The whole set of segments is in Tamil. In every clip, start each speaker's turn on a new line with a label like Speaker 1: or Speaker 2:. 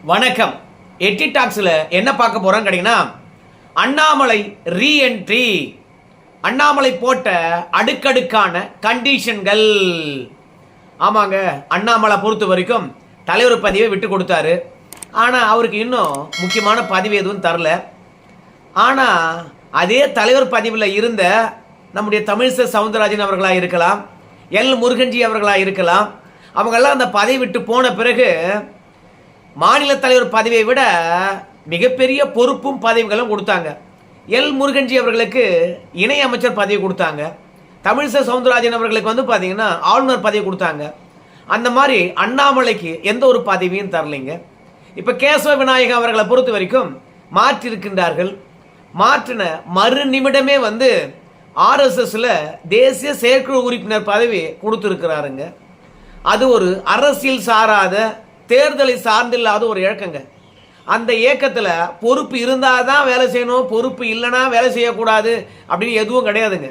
Speaker 1: வணக்கம். எட்டி டாக்ஸில் என்ன பார்க்க போகிறோன்னு கேட்டிங்கன்னா, அண்ணாமலை ரீஎன்ட்ரி, அண்ணாமலை போட்ட அடுக்கடுக்கான கண்டிஷன்கள். ஆமாங்க, அண்ணாமலை பொறுத்த வரைக்கும் தலைவர் பதவியை விட்டு கொடுத்தாரு. ஆனால் அவருக்கு இன்னும் முக்கியமான பதவி எதுவும் தரல. ஆனால் அதே தலைவர் பதவியில் இருந்த நம்முடைய தமிழிசை சவுந்தரராஜன் அவர்களாக இருக்கலாம், எல் முருகன்ஜி அவர்களாக இருக்கலாம், அவங்கெல்லாம் அந்த பதவி விட்டு போன பிறகு மாநில தலைவர் பதவியை விட மிகப்பெரிய பொறுப்பும் பதவிகளும் கொடுத்தாங்க. எல் முருகன்ஜி அவர்களுக்கு இணை அமைச்சர் பதவி கொடுத்தாங்க. தமிழிசை சவுந்தரராஜன் அவர்களுக்கு வந்து பார்த்தீங்கன்னா ஆளுநர் பதவி கொடுத்தாங்க. அந்த மாதிரி அண்ணாமலைக்கு எந்த ஒரு பதவியும் தரலைங்க. இப்போ கேசவ விநாயகம் அவர்களை பொறுத்த வரைக்கும் மாற்றிருக்கின்றார்கள். மாற்றின மறு நிமிடமே வந்து ஆர்எஸ்எஸ்ல தேசிய செயற்குழு உறுப்பினர் பதவி கொடுத்துருக்கிறாருங்க. அது ஒரு அரசியல் சாராத, தேர்தலை சார்ந்தில்லாத ஒரு இயக்கங்க. அந்த இயக்கத்தில் பொறுப்பு இருந்தால் தான் வேலை செய்யணும், பொறுப்பு இல்லைன்னா வேலை செய்யக்கூடாது அப்படின்னு எதுவும் கிடையாதுங்க.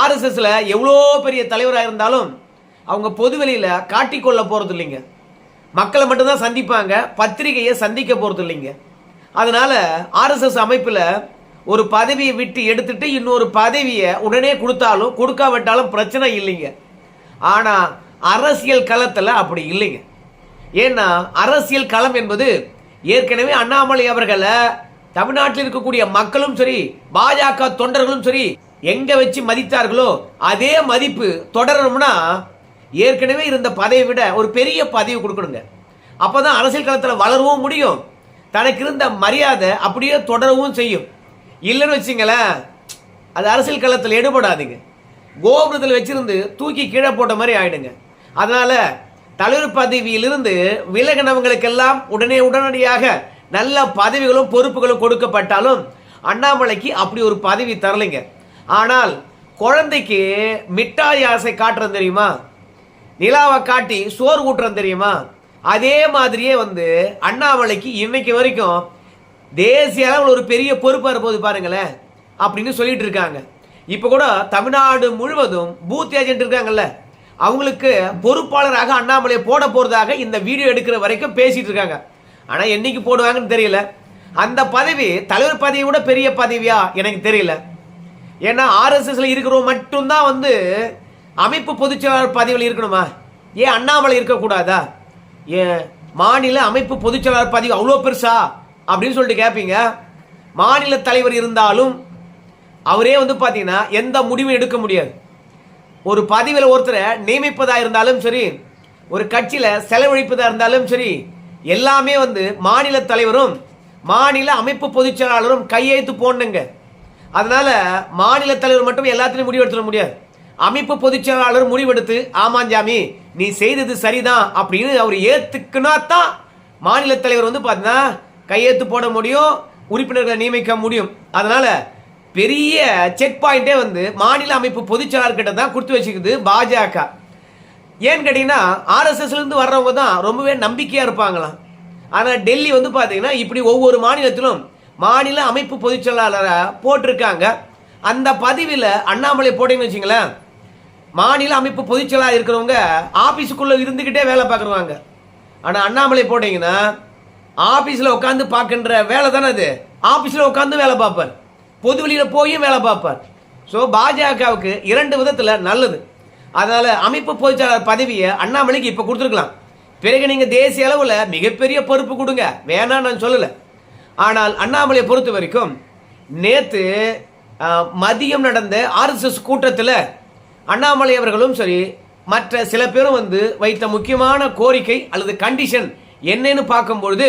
Speaker 1: ஆர்எஸ்எஸ்ல எவ்வளோ பெரிய தலைவராக இருந்தாலும் அவங்க பொதுவெளியில் காட்டிக்கொள்ள போகிறது இல்லைங்க. மக்களை மட்டும்தான் சந்திப்பாங்க, பத்திரிகையை சந்திக்க போகிறது இல்லைங்க. அதனால ஆர்எஸ்எஸ் அமைப்பில் ஒரு பதவியை விட்டு எடுத்துட்டு இன்னொரு பதவியை உடனே கொடுத்தாலும் கொடுக்காவிட்டாலும் பிரச்சனை இல்லைங்க. ஆனால் அரசியல் களத்தில் அப்படி இல்லைங்க. ஏன்னா அரசியல் களம் என்பது ஏற்கனவே அண்ணாமலை அவர்களை தமிழ்நாட்டில் இருக்கக்கூடிய மக்களும் சரி, பாஜக தொண்டர்களும் சரி எங்க வச்சு மதித்தார்களோ அதே மதிப்பு தொடரணும்னா ஏற்கனவே இருந்த பதவியை விட ஒரு பெரிய பதவி கொடுக்கணுங்க. அப்பதான் அரசியல் களத்தில் வளரவும் முடியும், தனக்கு இருந்த மரியாதை அப்படியே தொடரவும் செய்யும். இல்லைன்னு வச்சுங்களேன், அது அரசியல் களத்தில் எடுபடாதுங்க. கோபுரத்தில் வச்சிருந்து தூக்கி கீழே போட்ட மாதிரி ஆயிடுங்க. அதனால தலைவர் பதவியிலிருந்து விலகினவங்களுக்கெல்லாம் உடனடியாக நல்ல பதவிகளும் பொறுப்புகளும் கொடுக்கப்பட்டாலும் அண்ணாமலைக்கு அப்படி ஒரு பதவி தரலைங்க. ஆனால் குழந்தைக்கு மிட்டாய் ஆசை காட்டுறது தெரியுமா, நிலாவை காட்டி சோறு ஊட்டுறது தெரியுமா, அதே மாதிரியே வந்து அண்ணாமலைக்கு இன்னைக்கு வரைக்கும் தேசிய அளவில் ஒரு பெரிய பொறுப்பாக இருப்போது பாருங்களேன் அப்படின்னு சொல்லிட்டு இருக்காங்க. இப்போ கூட தமிழ்நாடு முழுவதும் பூத் ஏஜென்ட் இருக்காங்கல்ல, அவங்களுக்கு பொறுப்பாளராக அண்ணாமலையை போட போறதாக இந்த வீடியோ எடுக்கிற வரைக்கும் பேசிட்டு இருக்காங்க. ஆனா என்னைக்கு போடுவாங்கன்னு தெரியல. அந்த பதவி தலைவர் பதவியை விட பெரிய பதவியா எனக்கு தெரியல. ஏன்னா ஆர்எஸ்எஸ்ல இருக்கிறவங்க மட்டும்தான் வந்து அமைப்பு பொதுச்செயலாளர் பதவியில் இருக்கணுமா? ஏன் அண்ணாமலை இருக்கக்கூடாதா? ஏன் மாநில அமைப்பு பொதுச்செயலாளர் பதவி அவ்வளோ பெருசா அப்படின்னு சொல்லிட்டு கேட்பீங்க. மாநில தலைவர் இருந்தாலும் அவரே வந்து பார்த்தீங்கன்னா எந்த முடிவும் எடுக்க முடியாது. ஒரு பதவியில் ஒருத்தரை நியமிப்பதா இருந்தாலும் சரி, ஒரு கட்சியில் செலவழிப்பதா இருந்தாலும் சரி, எல்லாமே வந்து மாநில தலைவரும் மாநில அமைப்பு பொதுச் செயலாளரும் கையெழுத்து போடணுங்க. அதனால மாநில தலைவர் மட்டும் எல்லாத்திலையும் முடிவெடுத்துட முடியாது. அமைப்பு பொதுச் செயலாளர் முடிவெடுத்து ஆமாஞ்சாமி நீ செய்தது சரிதான் அப்படின்னு அவர் ஏத்துக்குனா தான் மாநில தலைவர் வந்து பார்த்தீங்கன்னா கையெழுத்து போட முடியும், உறுப்பினர்களை நியமிக்க முடியும். அதனால பெரிய செக் பாயிண்டே வந்து மாநில அமைப்பு பொதுச்செயலாளர் கிட்ட தான் கொடுத்து வச்சுக்குது பாஜக. ஏன்னு கேட்டீங்கன்னா ஆர்எஸ்எஸ்ல இருந்து வர்றவங்க தான் ரொம்பவே நம்பிக்கையா இருப்பாங்களாம். ஆனால் டெல்லி வந்து பார்த்தீங்கன்னா இப்படி ஒவ்வொரு மாநிலத்திலும் மாநில அமைப்பு பொதுச்செயலாளரை போட்டிருக்காங்க. அந்த பதவியில் அண்ணாமலை போட்டீங்கன்னு வச்சுங்களேன், மாநில அமைப்பு பொதுச்செயலாளர் இருக்கிறவங்க ஆபீஸுக்குள்ள இருந்துகிட்டே வேலை பார்க்குறாங்க. ஆனால் அண்ணாமலை போட்டீங்கன்னா ஆபீஸில் உட்காந்து பார்க்கின்ற வேலை தானே அது. ஆபீஸில் உட்காந்து வேலை பார்ப்பார், பொது வெளியில் போயும் வேலை பார்ப்பார். ஸோ பாஜகவுக்கு இரண்டு விதத்தில் நல்லது. அதனால அமைப்பு பொதுச்செயலாளர் பதவியை அண்ணாமலைக்கு இப்போ கொடுத்துருக்கலாம். பிறகு நீங்கள் தேசிய அளவில் மிகப்பெரிய பொறுப்பு கொடுங்க, வேணாம் நான் சொல்லலை. ஆனால் அண்ணாமலையை பொறுத்த வரைக்கும் நேற்று மதியம் நடந்த ஆர்எஸ்எஸ் கூட்டத்தில் அண்ணாமலை அவர்களும் சரி, மற்ற சில பேரும் வந்து வைத்த முக்கியமான கோரிக்கை அல்லது கண்டிஷன் என்னன்னு பார்க்கும்பொழுது,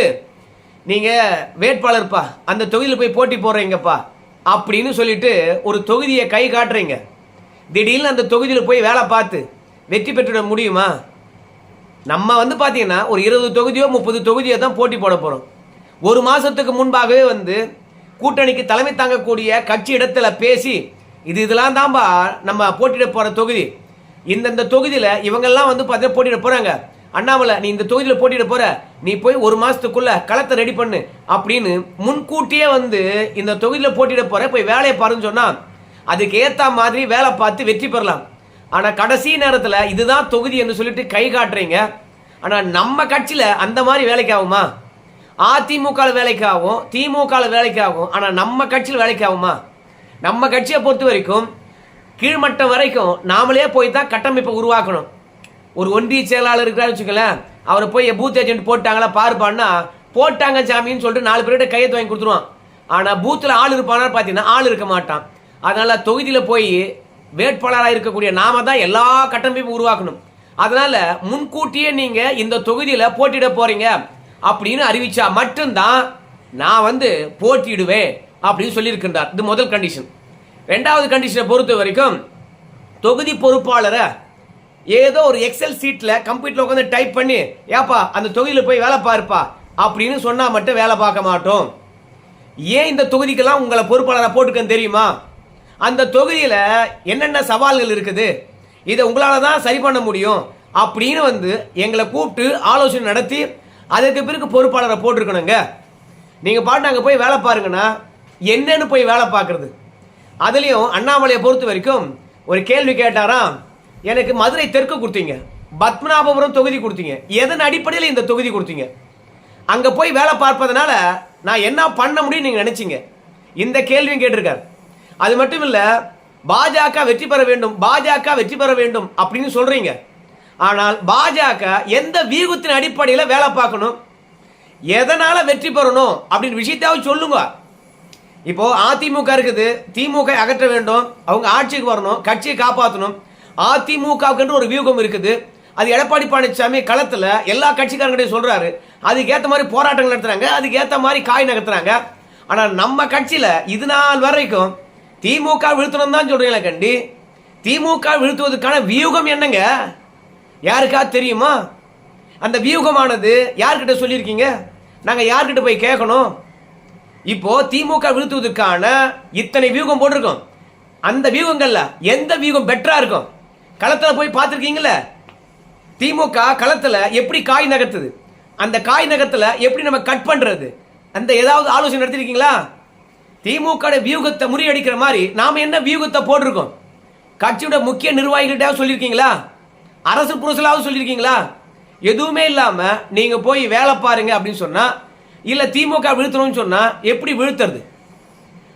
Speaker 1: நீங்கள் வேட்பாளர்ப்பா அந்த தொகுதியில் போய் போட்டி போடுறீங்கப்பா அப்படின்னு சொல்லிட்டு ஒரு தொகுதியை கை காட்டுறீங்க. திடீர்னு அந்த தொகுதியில் போய் வேலை பார்த்து வெற்றி பெற்றுட முடியுமா? நம்ம வந்து பார்த்தீங்கன்னா ஒரு 20 தொகுதியோ 30 தொகுதியோ தான் போட்டி போட போகிறோம். ஒரு மாதத்துக்கு முன்பாகவே வந்து கூட்டணிக்கு தலைமை தாங்கக்கூடிய கட்சி இடத்துல பேசி இதெல்லாம் தான்பா நம்ம போட்டியிட போகிற தொகுதி, இந்த தொகுதியில் இவங்கெல்லாம் வந்து பார்த்தீங்கன்னா போட்டியிட போகிறாங்க, அண்ணாமலை நீ இந்த தொகுதியில் போட்டியிட போற, நீ போய் ஒரு மாசத்துக்குள்ள களத்தை ரெடி பண்ணு அப்படின்னு முன்கூட்டியே வந்து இந்த தொகுதியில் போட்டியிட போற, போய் வேலையை பாருன்னு சொன்னா அதுக்கு ஏத்த மாதிரி வேலை பார்த்து வெற்றி பெறலாம். ஆனா கடைசி நேரத்தில் இதுதான் தொகுதி என்று சொல்லிட்டு கை காட்டுறீங்க. ஆனா நம்ம கட்சியில அந்த மாதிரி வேலைக்கு ஆகுமா? அதிமுக வேலைக்காகும், திமுக வேலைக்காகும். ஆனால் நம்ம கட்சியில் வேலைக்காகுமா? நம்ம கட்சியை பொறுத்த வரைக்கும் கீழ்மட்டம் வரைக்கும் நாமளே போய் தான் கட்டமைப்பை உருவாக்கணும். ஒரு ஒன்றிய செயலாளர் இருக்கிறாரு வச்சுக்கலேன், அவரை போய் பூத் ஏஜென்ட் போட்டாங்களா பாருப்பான்னா, போட்டாங்க சாமின்னு சொல்லிட்டு 4 பேர்கிட்ட கையெழுத்து வாங்கி கொடுத்துருவான். ஆனால் பூத்தில் ஆள் இருப்பானா பார்த்தீங்கன்னா ஆள் இருக்க மாட்டான். அதனால் தொகுதியில் போய் வேட்பாளராக இருக்கக்கூடிய நாம தான் எல்லா கட்டமைப்பும் உருவாக்கணும். அதனால் முன்கூட்டியே நீங்கள் இந்த தொகுதியில் போட்டியிட போகிறீங்க அப்படின்னு அறிவிச்சா மட்டும்தான் நான் போட்டியிடுவேன் அப்படின்னு சொல்லியிருக்கின்றார். இது முதல் கண்டிஷன். ரெண்டாவது கண்டிஷனை பொறுத்த வரைக்கும் தொகுதி பொறுப்பாளரை ஏதோ ஒரு எக்ஸல் சீட்டில் கம்ப்யூட்டரில் உட்காந்து டைப் பண்ணி ஏப்பா அந்த தொகுதியில் போய் வேலை பாருப்பா அப்படின்னு சொன்னால் மட்டும் வேலை பார்க்க மாட்டோம். ஏன் இந்த தொகுதிக்கெல்லாம் உங்களை பொறுப்பாளராக போட்டுக்கன்னு தெரியுமா? அந்த தொகுதியில் என்னென்ன சவால்கள் இருக்குது, இதை உங்களால் தான் சரி பண்ண முடியும் அப்படின்னு எங்களை கூப்பிட்டு ஆலோசனை நடத்தி அதற்கு பிறகு பொறுப்பாளரை போட்டிருக்கணுங்க. நீங்கள் பாட்டு அங்கே போய் வேலை பாருங்கன்னா என்னன்னு போய் வேலை பார்க்குறது? அதுலேயும் அண்ணாமலையை பொறுத்த வரைக்கும் ஒரு கேள்வி கேட்டாராம், எனக்கு மதுரை தெற்கு கொடுத்தீங்க, பத்மநாபபுரம் தொகுதி கொடுத்தீங்க, எதன் அடிப்படையில் இந்த தொகுதி கொடுத்தீங்க? அங்கே போய் வேலை பார்ப்பதனால நான் என்ன பண்ண முடியும் நீங்கள் நினைச்சீங்க? இந்த கேள்வியும் கேட்டிருக்கார். அது மட்டும் இல்லை, பாஜக வெற்றி பெற வேண்டும், பாஜக வெற்றி பெற வேண்டும் அப்படின்னு சொல்றீங்க. ஆனால் பாஜக எந்த வியூகத்தின் அடிப்படையில் வேலை பார்க்கணும், எதனால வெற்றி பெறணும் அப்படின்னு விஷயத்தாவது சொல்லுங்க. இப்போ அதிமுக இருக்குது, திமுக அகற்ற வேண்டும், அவங்க ஆட்சிக்கு வரணும், கட்சியை காப்பாற்றணும். அதிமுகவுக்கு ஒரு வியூகம் இருக்குது. அது எடப்பாடி பழனிசாமி களத்தில் எல்லா கட்சிக்காரங்களையும் சொல்றாரு. அதுக்கு ஏற்ற மாதிரி போராட்டங்கள் நடத்துறாங்க, அதுக்கு ஏற்ற மாதிரி காய் நகர்த்துறாங்க. ஆனால் நம்ம கட்சியில் இது நாள் வரைக்கும் திமுக வீழ்த்தணும் தான் சொல்றீங்களா கண்டி? திமுக வீழ்த்துவதற்கான வியூகம் என்னங்க யாருக்கா தெரியுமா? அந்த வியூகமானது யார்கிட்ட சொல்லியிருக்கீங்க? நாங்கள் யார்கிட்ட போய் கேட்கணும்? இப்போ திமுக வீழ்த்துவதற்கான இத்தனை வியூகம் போட்டிருக்கோம். அந்த வியூகங்கள்ல எந்த வியூகம் பெட்டரா இருக்கும்? களத்தில் போய் பார்த்துருக்கீங்களா? திமுக களத்தில் எப்படி காய் நகர்த்துது, அந்த காய் நகரத்தில் எப்படி நம்ம கட் பண்றது, அந்த ஏதாவது ஆலோசனை நடத்திருக்கீங்களா? திமுக வியூகத்தை முறியடிக்கிற மாதிரி நாம என்ன வியூகத்தை போட்டிருக்கோம்? கட்சியோட முக்கிய நிர்வாகிகள்கிட்ட சொல்லியிருக்கீங்களா? அரசு புரசலாவது சொல்லியிருக்கீங்களா? எதுவுமே இல்லாம நீங்க போய் வேலை பாருங்க அப்படின்னு சொன்னா, இல்ல திமுக வீழ்த்தணும்னு சொன்னா எப்படி வீழ்த்துறது?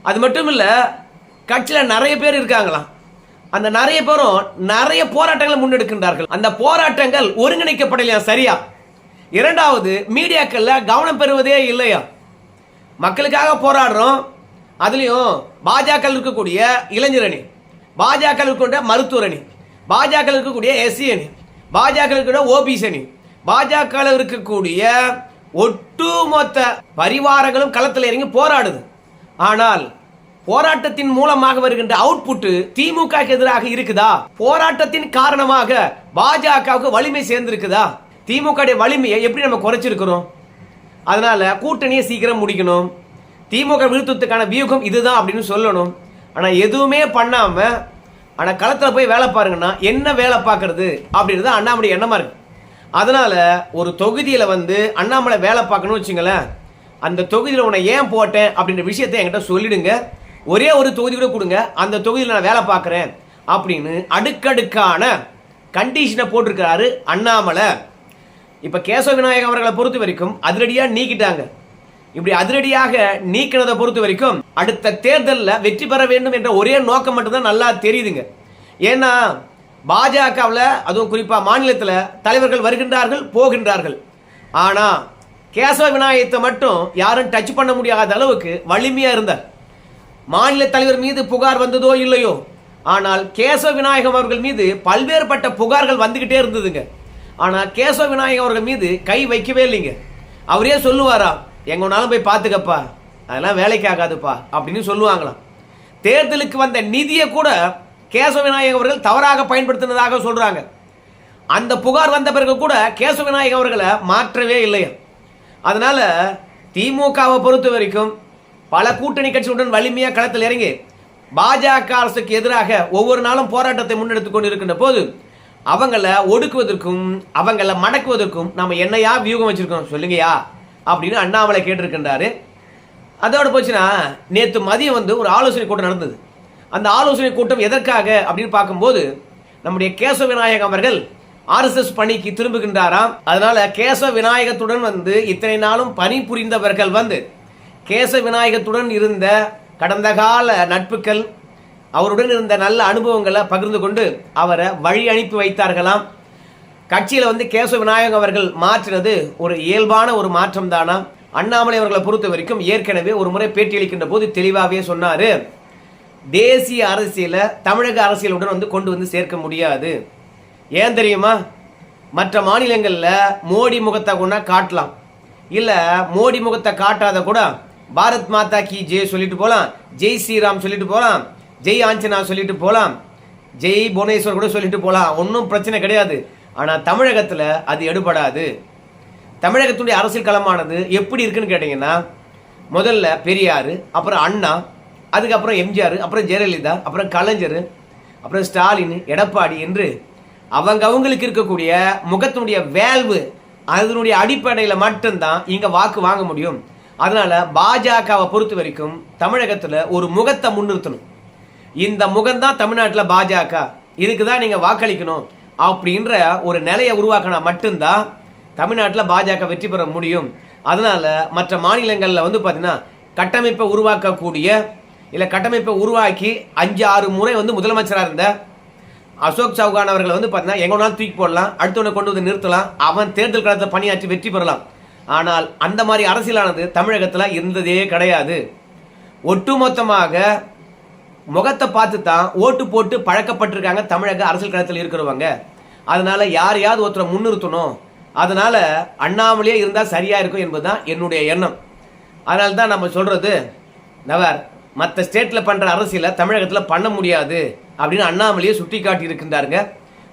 Speaker 1: அது மட்டும் இல்ல, கட்சியில் நிறைய பேர் இருக்காங்களாம். அந்த நிறைய பேரும் நிறைய போராட்டங்களை முன்னெடுக்கின்றார்கள். அந்த போராட்டங்கள் ஒருங்கிணைக்கப்படலையா சரியா? இரண்டாவது, மீடியாக்கள்ல கவனம் பெறுவதே இல்லையா? மக்களுக்காக போராடுறோம், அதுலயும் பாஜக இருக்கக்கூடிய இளைஞர் அணி, பாஜக இருக்கக்கூடிய மருத்துவர் அணி, பாஜக இருக்கக்கூடிய எஸ்சி அணி, பாஜக இருக்கக்கூடிய ஓபிசி அணி, பாஜக இருக்கக்கூடிய ஒட்டுமொத்த பரிவாரங்களும் களத்தில் இறங்கி போராடுது. ஆனால் போராட்டத்தின் மூலமாக வருகின்ற அவுட்புட் திமுக எதிராக இருக்குதா? போராட்டத்தின் காரணமாக பாஜகவுக்கு வலிமை சேர்ந்திருக்குதா? திமுக வலிமையை எப்படி நம்ம குறைச்சிருக்கிறோம்? அதனால கூட்டணியை சீக்கிரம் முடிக்கணும், திமுக வீழ்த்துவதற்கான வியூகம் இதுதான் அப்படின்னு சொல்லணும். ஆனா எதுவுமே பண்ணாம ஆனா களத்தில் போய் வேலை பாருங்கன்னா என்ன வேலை பார்க்கறது அப்படின்றது அண்ணாமலை எண்ணமா இருக்கு. அதனால ஒரு தொகுதியில அண்ணாமலை வேலை பார்க்கணும்னு வச்சுங்களேன், அந்த தொகுதியில் உன்னை ஏன் போட்டேன் அப்படின்ற விஷயத்தை என்கிட்ட சொல்லிடுங்க. ஒரே ஒரு தொகுதி கூட கொடுங்க, அந்த தொகுதியில் நான் வேலை பார்க்குறேன் அப்படின்னு அடுக்கடுக்கான கண்டிஷனை போட்டிருக்கிறாரு அண்ணாமலை. இப்போ கேசவ விநாயகம் அவர்களை பொறுத்த வரைக்கும் அதிரடியாக நீக்கிட்டாங்க. இப்படி அதிரடியாக நீக்கினதை பொறுத்த வரைக்கும் அடுத்த தேர்தலில் வெற்றி பெற வேண்டும் என்ற ஒரே நோக்கம் மட்டும்தான் நல்லா தெரியுதுங்க. ஏன்னா பாஜகவில் அதுவும் குறிப்பாக மாநிலத்தில் தலைவர்கள் வருகின்றார்கள் போகின்றார்கள். ஆனால் கேசவ விநாயகத்தை மட்டும் யாரும் டச் பண்ண முடியாத அளவுக்கு வலிமையாக இருந்தார். மாநில தலைவர் மீது புகார் வந்ததோ இல்லையோ, ஆனால் கேசவ விநாயகம் அவர்கள் மீது பல்வேறுபட்ட புகார்கள் வந்துகிட்டே இருந்ததுங்க. ஆனால் கேசவ விநாயகம் அவர்கள் மீது கை வைக்கவே இல்லைங்க. அவரே சொல்லுவாரா, எங்கனாலும் போய் பார்த்துக்கப்பா, அதெல்லாம் வேலைக்கு ஆகாதுப்பா அப்படின்னு சொல்லுவாங்களாம். தேர்தலுக்கு வந்த நிதியை கூட கேசவ விநாயகம் அவர்கள் தவறாக பயன்படுத்தினதாக சொல்றாங்க. அந்த புகார் வந்த பிறகு கூட கேசவ விநாயகம் அவர்களை மாற்றவே இல்லையா. அதனால திமுகவை பொறுத்த வரைக்கும் பல கூட்டணி கட்சியுடன் வலிமையாக களத்தில் இறங்கி பாஜக அரசுக்கு எதிராக ஒவ்வொரு நாளும் போராட்டத்தை முன்னெடுத்துக் கொண்டிருக்கின்ற போது அவங்கள ஒடுக்குவதற்கும் அவங்கள மடக்குவதற்கும் நம்ம என்னையா வியூகம் வச்சிருக்கோம் சொல்லுங்கயா அப்படின்னு அண்ணாமலை கேட்டிருக்கின்றாரு. அதோட போச்சுன்னா நேற்று மதியம் ஒரு ஆலோசனை கூட்டம் நடந்தது. அந்த ஆலோசனை கூட்டம் எதற்காக அப்படின்னு பார்க்கும்போது நம்முடைய கேசவ விநாயகம் அவர்கள் RSS பணிக்கு திரும்புகின்றாராம். அதனால கேசவ விநாயகத்துடன் இத்தனை நாளும் பணி புரிந்தவர்கள் கேசவ விநாயகத்துடன் இருந்த கடந்த கால நட்புகள், அவருடன் இருந்த நல்ல அனுபவங்களை பகிர்ந்து கொண்டு அவரை வழி அனுப்பி வைத்தார்களாம். கட்சியில் கேசவ விநாயகம் அவர்கள் மாற்றினது ஒரு இயல்பான ஒரு மாற்றம் தானா. அண்ணாமலை அவர்களை பொறுத்த வரைக்கும் ஏற்கனவே ஒரு முறை பேட்டியளிக்கின்ற போது தெளிவாகவே சொன்னாரு, தேசிய அரசியலை தமிழக அரசியலுடன் கொண்டு சேர்க்க முடியாது. ஏன் தெரியுமா? மற்ற மாநிலங்களில் மோடி முகத்தை கொண்டா காட்டலாம், இல்லை மோடி முகத்தை காட்டாத கூட பாரத் மாதா கி ஜெய் சொல்லிட்டு போகலாம், ஜெய் ஸ்ரீராம் சொல்லிட்டு போகலாம், ஜெய் ஆஞ்சனா சொல்லிட்டு போகலாம், ஜெய் புவனேஸ்வர் கூட சொல்லிட்டு போகலாம், ஒன்றும் பிரச்சனை கிடையாது. ஆனால் தமிழகத்தில் அது எடுபடாது. தமிழகத்துடைய அரசியல் களமானது எப்படி இருக்குன்னு கேட்டிங்கன்னா, முதல்ல பெரியார், அப்புறம் அண்ணா, அதுக்கப்புறம் எம்ஜிஆர், அப்புறம் ஜெயலலிதா, அப்புறம் கலைஞர், அப்புறம் ஸ்டாலின், எடப்பாடி என்று அவங்களுக்கு இருக்கக்கூடிய முகத்தினுடைய வேல்வு, அதனுடைய அடிப்படையில் மட்டும்தான் இங்கே வாக்கு வாங்க முடியும். அதனால பாஜகவை பொறுத்த வரைக்கும் தமிழகத்தில் ஒரு முகத்தை முன்னிறுத்தணும். இந்த முகம்தான் தமிழ்நாட்டில் பாஜக, இதுக்கு தான் நீங்கள் வாக்களிக்கணும் அப்படின்ற ஒரு நிலையை உருவாக்கினா மட்டும்தான் தமிழ்நாட்டில் பாஜக வெற்றி பெற முடியும். அதனால மற்ற மாநிலங்களில் பார்த்தீங்கன்னா கட்டமைப்பை உருவாக்கக்கூடிய, இல்லை கட்டமைப்பை உருவாக்கி 5-6 முறை முதலமைச்சராக இருந்த அசோக் சௌகான் அவர்களை பார்த்தீங்கன்னா எங்க வேணாலும் தூக்கி போடலாம், அடுத்தவனை கொண்டு வந்து நிறுத்தலாம், அவன் தேர்தல் காலத்தை பணியாற்றி வெற்றி பெறலாம். ஆனால் அந்த மாதிரி அரசியலானது தமிழகத்தில் இருந்ததே கிடையாது. ஒட்டுமொத்தமாக முகத்தை பார்த்து தான் ஓட்டு போட்டு பழக்கப்பட்டிருக்காங்க தமிழக அரசியல் களத்தில் இருக்கிறவங்க. அதனால யாரையாவது ஒருத்தரை முன்னிறுத்தணும், அதனால அண்ணாமலையே இருந்தால் சரியா இருக்கும் என்பதுதான் என்னுடைய எண்ணம். அதனால தான் நம்ம சொல்றது, நவர் மற்ற ஸ்டேட்ல பண்ற அரசியலை தமிழகத்தில் பண்ண முடியாது அப்படின்னு அண்ணாமலையே சுட்டி காட்டி இருக்கின்றாருங்க.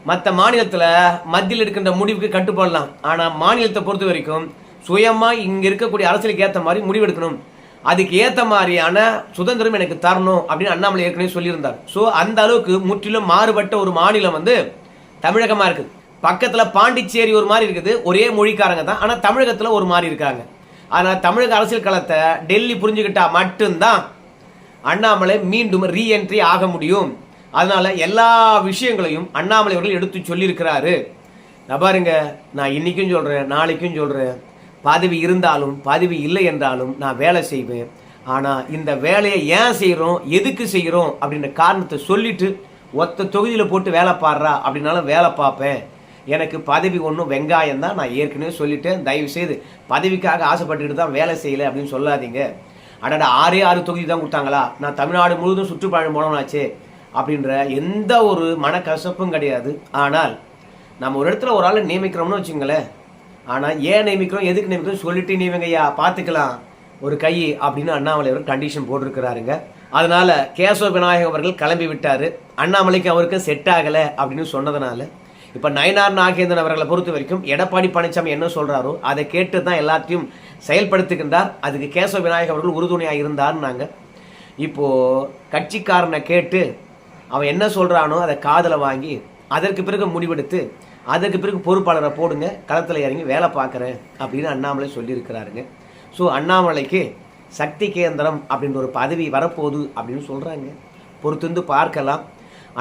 Speaker 1: மற்ற மாநிலத்தில் மத்தியில் இருக்கின்ற முடிவுக்கு கட்டுப்படலாம், ஆனால் மாநிலத்தை பொறுத்த வரைக்கும் சுயமாக இங்கே இருக்கக்கூடிய அரசியலுக்கு ஏற்ற மாதிரி முடிவெடுக்கணும், அதுக்கு ஏற்ற மாதிரியான சுதந்திரம் எனக்கு தரணும் அப்படின்னு அண்ணாமலை ஏற்கனவே சொல்லியிருந்தார். ஸோ அந்த அளவுக்கு முற்றிலும் மாறுபட்ட ஒரு மாநிலம் தமிழகமாக இருக்குது. பக்கத்தில் பாண்டிச்சேரி ஒரு மாதிரி இருக்குது, ஒரே மொழிக்காரங்க தான், ஆனால் தமிழகத்தில் ஒரு மாதிரி இருக்காங்க. ஆனால் தமிழக அரசியல் களத்தை டெல்லி புரிஞ்சுக்கிட்டா மட்டும்தான் அண்ணாமலை மீண்டும் ரீஎன்ட்ரி ஆக முடியும். அதனால எல்லா விஷயங்களையும் அண்ணாமலை அவர்கள் எடுத்து சொல்லியிருக்கிறாரு. நான் பாருங்க, நான் இன்னைக்கும் சொல்றேன், நாளைக்கும் சொல்றேன், பதவி இருந்தாலும் பதவி இல்லை என்றாலும் நான் வேலை செய்வேன். ஆனால் இந்த வேலையை ஏன் செய்கிறோம், எதுக்கு செய்கிறோம் அப்படின்ற காரணத்தை சொல்லிட்டு ஒத்த தொகுதியில் போட்டு வேலை பாடுறா அப்படின்னாலும் வேலை பார்ப்பேன். எனக்கு பதவி ஒன்றும் வெங்காயம் தான், நான் ஏற்கனவே சொல்லிட்டேன். தயவு செய்து பதவிக்காக ஆசைப்பட்டுக்கிட்டு தான் வேலை செய்யலை அப்படின்னு சொல்லாதீங்க. அடடா 6 தொகுதி தான் கொடுத்தாங்களா, நான் தமிழ்நாடு முழுவதும் சுற்றுப்பயணம் போனோம்னாச்சே அப்படின்ற எந்த ஒரு மனக்கசப்பும் கிடையாது. ஆனால் நம்ம ஒரு இடத்துல ஒரு ஆளை நியமிக்கிறோம்னு வச்சுங்களேன், ஆனால் ஏன் நியமிக்கிறோம், எதுக்கு நியமிக்கிறோம் சொல்லிட்டு நீவங்கய்யா பார்த்துக்கலாம் ஒரு கை அப்படின்னு அண்ணாமலை அவர் கண்டிஷன் போட்டிருக்கிறாருங்க. அதனால கேசவ விநாயகம் அவர்கள் கிளம்பி விட்டாரு. அண்ணாமலைக்கு அவருக்கு செட் ஆகலை அப்படின்னு சொன்னதுனால இப்போ நயினார் நாகேந்திரன் அவர்களை பொறுத்த வரைக்கும் எடப்பாடி பழனிசாமி என்ன சொல்றாரோ அதை கேட்டு தான் எல்லாத்தையும் செயல்படுத்துகின்றார். அதுக்கு கேசவ விநாயகம் அவர்கள் உறுதுணையாக இருந்தார்னாங்க. இப்போ கட்சிக்காரனை கேட்டு அவன் என்ன சொல்றானோ அதை காதில் வாங்கி அதற்கு பிறகு முடிவெடுத்து அதற்கு பிறகு பொறுப்பாளரை போடுங்க, களத்தில் இறங்கி வேலை பார்க்குறேன் அப்படின்னு அண்ணாமலை சொல்லியிருக்கிறாருங்க. ஸோ அண்ணாமலைக்கு சக்தி கேந்திரம் அப்படின்ற ஒரு பதவி வரப்போகுது அப்படின்னு சொல்கிறாங்க. பொறுத்திருந்து பார்க்கலாம்.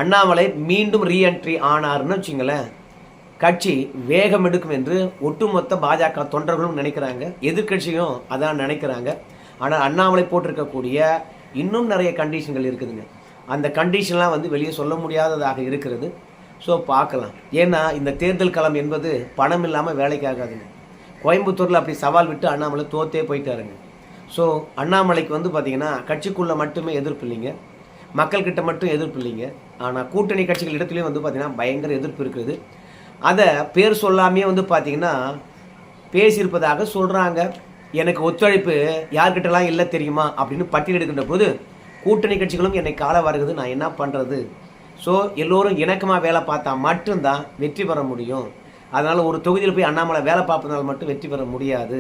Speaker 1: அண்ணாமலை மீண்டும் ரீஎன்ட்ரி ஆனார்னு வச்சுங்களேன், கட்சி வேகம் எடுக்கும் என்று ஒட்டுமொத்த பாஜக தொண்டர்களும் நினைக்கிறாங்க, எதிர்கட்சியும் அதான் நினைக்கிறாங்க. ஆனால் அண்ணாமலை போட்டிருக்கக்கூடிய இன்னும் நிறைய கண்டிஷன்கள் இருக்குதுங்க. அந்த கண்டிஷன்லாம் வெளியே சொல்ல முடியாததாக இருக்கிறது. ஸோ பார்க்கலாம். ஏன்னா இந்த தேர்தல் களம் என்பது பணம் இல்லாமல் வேலைக்கு ஆகாதுங்க. கோயம்புத்தூரில் அப்படி சவால் விட்டு அண்ணாமலை தோத்தே போயிட்டாருங்க. ஸோ அண்ணாமலைக்கு பார்த்தீங்கன்னா கட்சிக்குள்ளே மட்டுமே எதிர்ப்பு இல்லைங்க, மக்கள்கிட்ட மட்டும் எதிர்ப்பு இல்லைங்க. ஆனால் கூட்டணி கட்சிகள் இடத்துலையும் பார்த்தீங்கன்னா பயங்கர எதிர்ப்பு இருக்குது. அதை பேர் சொல்லாமே பார்த்தீங்கன்னா பேசியிருப்பதாக சொல்கிறாங்க. எனக்கு ஒத்துழைப்பு யார்கிட்டலாம் இல்லை தெரியுமா அப்படின்னு பட்டியல் எடுக்கின்ற போது கூட்டணி கட்சிகளும் என்னை கால வருகிறது, நான் என்ன பண்ணுறது? ஸோ எல்லோரும் இணக்கமாக வேலை பார்த்தா மட்டும்தான் வெற்றி பெற முடியும். அதனால் ஒரு தொகுதியில் போய் அண்ணாமலை வேலை பார்ப்பதனால் மட்டும் வெற்றி பெற முடியாது.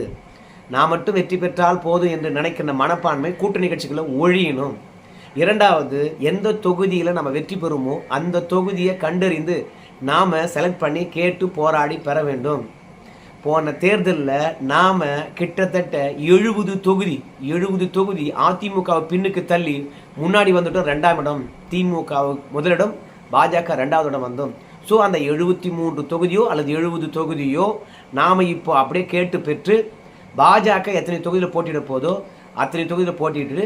Speaker 1: நான் மட்டும் வெற்றி பெற்றால் போதும் என்று நினைக்கிற மனப்பான்மை கூட்டணி கட்சிகளை ஒழியணும். இரண்டாவது, எந்த தொகுதியில் நம்ம வெற்றி பெறுமோ அந்த தொகுதியை கண்டறிந்து நாம் செலக்ட் பண்ணி கேட்டு போராடி பெற வேண்டும். போன தேர்தலில் நாம் கிட்டத்தட்ட 70 தொகுதி அதிமுகவை பின்னுக்கு தள்ளி முன்னாடி வந்துட்டோம். 2ஆம் இடம் திமுக முதலிடம், பாஜக 2வது இடம் வந்தோம். ஸோ அந்த 73 தொகுதியோ அல்லது 70 தொகுதியோ நாம் இப்போ அப்படியே கேட்டு பெற்று பாஜக எத்தனை தொகுதியில் போட்டியிட போதோ அத்தனை தொகுதியில் போட்டிட்டு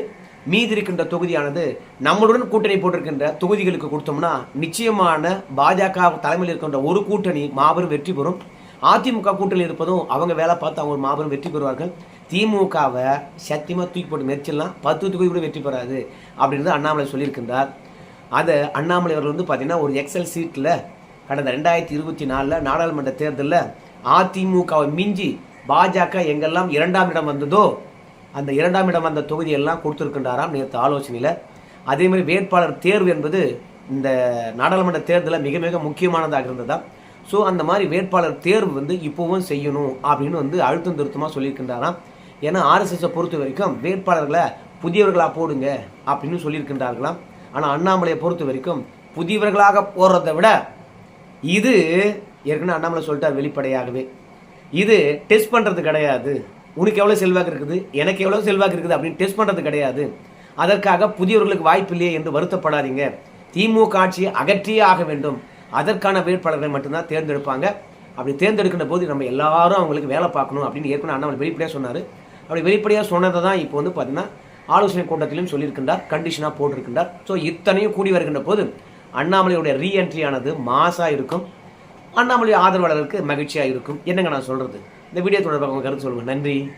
Speaker 1: மீதி இருக்கின்ற தொகுதியானது நம்மளுடன் கூட்டணி போட்டிருக்கின்ற தொகுதிகளுக்கு கொடுத்தோம்னா நிச்சயமான பாஜக தலைமையில் இருக்கின்ற ஒரு கூட்டணி மாபெரும் வெற்றி பெறும். அதிமுக கூட்டணியில் இருப்பதும் அவங்க வேலை பார்த்து அவங்க மாபெரும் வெற்றி பெறுவார்கள். திமுகவை சத்தியமாக தூக்கி போட்டு மெரிச்சிடலாம், 10 தொகுதி கூட வெற்றி பெறாது அப்படின்றது அண்ணாமலை சொல்லியிருக்கின்றார். அதை அண்ணாமலை அவர்கள் வந்து பார்த்தீங்கன்னா ஒரு எக்ஸல் சீட்டில் கடந்த 2024 நாடாளுமன்ற தேர்தலில் அதிமுகவை மிஞ்சி பாஜக எங்கெல்லாம் 2ஆம் இடம் வந்ததோ அந்த 2ஆம் இடம் வந்த தொகுதியெல்லாம் கொடுத்துருக்கின்றாராம் நேற்று ஆலோசனையில். அதே மாதிரி வேட்பாளர் தேர்வு என்பது இந்த நாடாளுமன்ற தேர்தலில் மிக மிக முக்கியமானதாக இருந்ததா. ஸோ அந்த மாதிரி வேட்பாளர் தேர்வு வந்து இப்போவும் செய்யணும் அப்படின்னு வந்து அழுத்தம் திருத்தமாக சொல்லியிருக்கின்றாராம். ஏன்னா ஆர்எஸ்எஸை பொறுத்த வரைக்கும் வேட்பாளர்களை புதியவர்களாக போடுங்க அப்படின்னு சொல்லியிருக்கின்றார்களாம். ஆனால் அண்ணாமலையை பொறுத்த வரைக்கும் புதியவர்களாக போடுறதை விட இது ஏற்கனவே அண்ணாமலை சொல்லிட்டார் வெளிப்படையாகவே, இது டெஸ்ட் பண்ணுறது கிடையாது. உனக்கு எவ்வளோ செல்வாக்கு இருக்குது, எனக்கு எவ்வளோ செல்வாக்கு இருக்குது அப்படின்னு டெஸ்ட் பண்ணுறது கிடையாது. அதற்காக புதியவர்களுக்கு வாய்ப்பு இல்லையே என்று வருத்தப்படாதீங்க. திமுக ஆட்சியை அகற்றியே ஆக வேண்டும். அதற்கான வேட்பாளர்களை மட்டும்தான் தேர்ந்தெடுப்பாங்க. அப்படி தேர்ந்தெடுக்கின்ற போது நம்ம எல்லாரும் அவங்களுக்கு வேலை பார்க்கணும் அப்படின்னு ஏற்கனவே அண்ணாமலை வெளிப்படையாக சொன்னார். அப்படி வெளிப்படையாக சொன்னதை தான் இப்போ வந்து பார்த்தீங்கன்னா ஆலோசனை கூட்டத்திலும் சொல்லியிருக்கின்றார், கண்டிஷனாக போட்டிருக்கின்றார். ஸோ இத்தனையும் கூடி வருகின்ற போது அண்ணாமலையுடைய ரீஎன்ட்ரியானது மாசாக இருக்கும். அண்ணாமலை ஆதரவாளர்களுக்கு மகிழ்ச்சியாக இருக்கும். என்னங்க நான் சொல்கிறது? இந்த வீடியோ தொடர்பாக உங்கள் கருத்து சொல்லுங்கள். நன்றி.